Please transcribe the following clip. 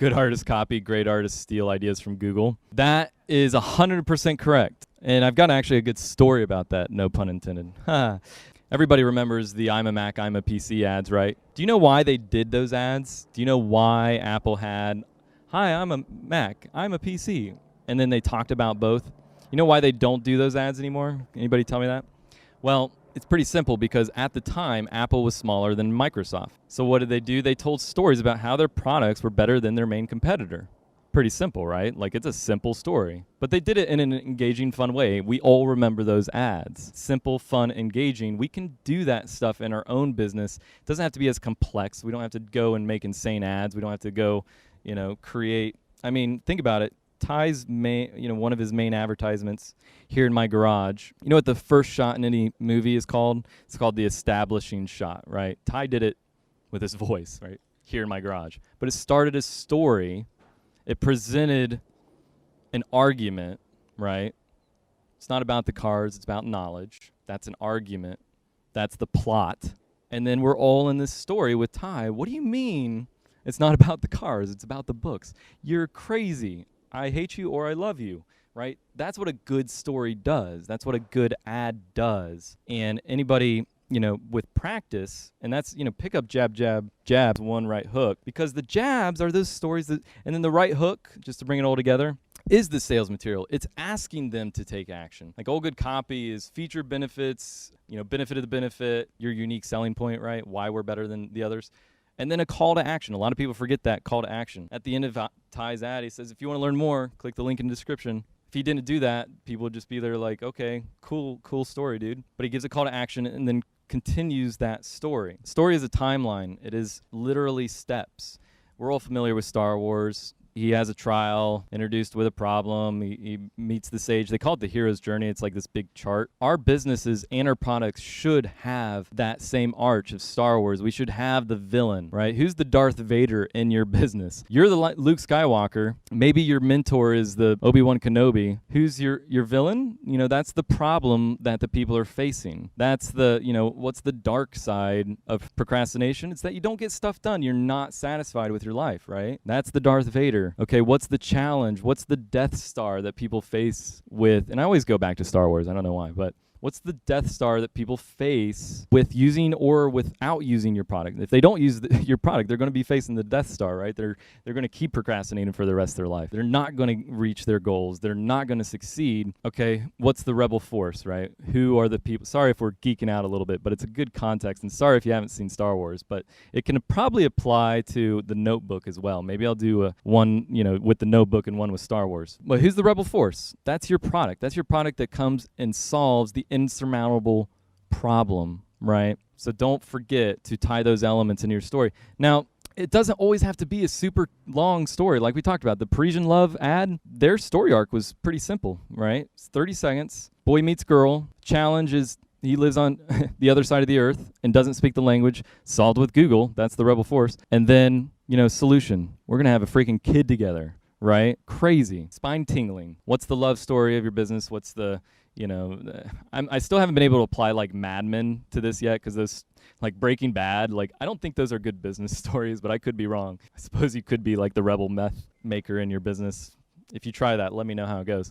Good artists copy, great artists steal ideas from Google. That is 100% correct. And I've got actually a good story about that, no pun intended. Everybody remembers the I'm a Mac, I'm a PC ads, right? Do you know why they did those ads? Do you know why Apple had, hi, I'm a Mac, I'm a PC, and then they talked about both? You know why they don't do those ads anymore? Anybody tell me that? Well, it's pretty simple because at the time, Apple was smaller than Microsoft. So what did they do? They told stories about how their products were better than their main competitor. Pretty simple, right? Like, it's a simple story. But they did it in an engaging, fun way. We all remember those ads. Simple, fun, engaging. We can do that stuff in our own business. It doesn't have to be as complex. We don't have to go and make insane ads. We don't have to go, create. I mean, think about it. Ty's one of his main advertisements, Here in My Garage. You know what the first shot in any movie is called? It's called the establishing shot, right? Ty did it with his voice, right? Here in My Garage. But it started a story. It presented an argument, right? It's not about the cars, it's about knowledge. That's an argument. That's the plot. And then we're all in this story with Ty. What do you mean it's not about the cars, it's about the books? You're crazy. I hate you or I love you, right? That's what a good story does. That's what a good ad does. And anybody, with practice, and that's, pick up jab, jab, jabs, one right hook, because the jabs are those stories that, and then the right hook, just to bring it all together, is the sales material. It's asking them to take action. Like, all good copy is feature benefits, benefit of the benefit, your unique selling point, right? Why we're better than the others. And then a call to action. A lot of people forget that call to action. At the end of Ty's ad, he says, if you want to learn more, click the link in the description. If he didn't do that, people would just be there like, okay, cool story, dude. But he gives a call to action and then continues that story. Story is a timeline. It is literally steps. We're all familiar with Star Wars. He has a trial, introduced with a problem. He meets the sage. They call it the hero's journey. It's like this big chart. Our businesses and our products should have that same arch of Star Wars. We should have the villain, right? Who's the Darth Vader in your business? You're the Luke Skywalker. Maybe your mentor is the Obi-Wan Kenobi. Who's your villain? That's the problem that the people are facing. That's the, what's the dark side of procrastination? It's that you don't get stuff done. You're not satisfied with your life, right? That's the Darth Vader. Okay, what's the challenge? What's the Death Star that people face with, and I always go back to Star Wars, I don't know why, but what's the Death Star that people face with using or without using your product? If they don't use your product, they're going to be facing the Death Star, right? They're going to keep procrastinating for the rest of their life. They're not going to reach their goals. They're not going to succeed. Okay, what's the rebel force, right? Who are the people? Sorry if we're geeking out a little bit, but it's a good context. And sorry if you haven't seen Star Wars, but it can probably apply to the Notebook as well. Maybe I'll do one, with the Notebook and one with Star Wars. But who's the rebel force? That's your product. That's your product that comes and solves the insurmountable problem, right? So don't forget to tie those elements into your story. Now, it doesn't always have to be a super long story. Like we talked about, the Parisian Love ad, their story arc was pretty simple, right? It's 30 seconds. Boy meets girl. Challenge is he lives on the other side of the earth and doesn't speak the language. Solved with Google. That's the rebel force. And then, solution. We're going to have a freaking kid together, right? Crazy. Spine tingling. What's the love story of your business? What's the... I still haven't been able to apply like Mad Men to this yet, because those, like Breaking Bad, like I don't think those are good business stories, but I could be wrong. I suppose you could be like the rebel meth maker in your business. If you try that, let me know how it goes.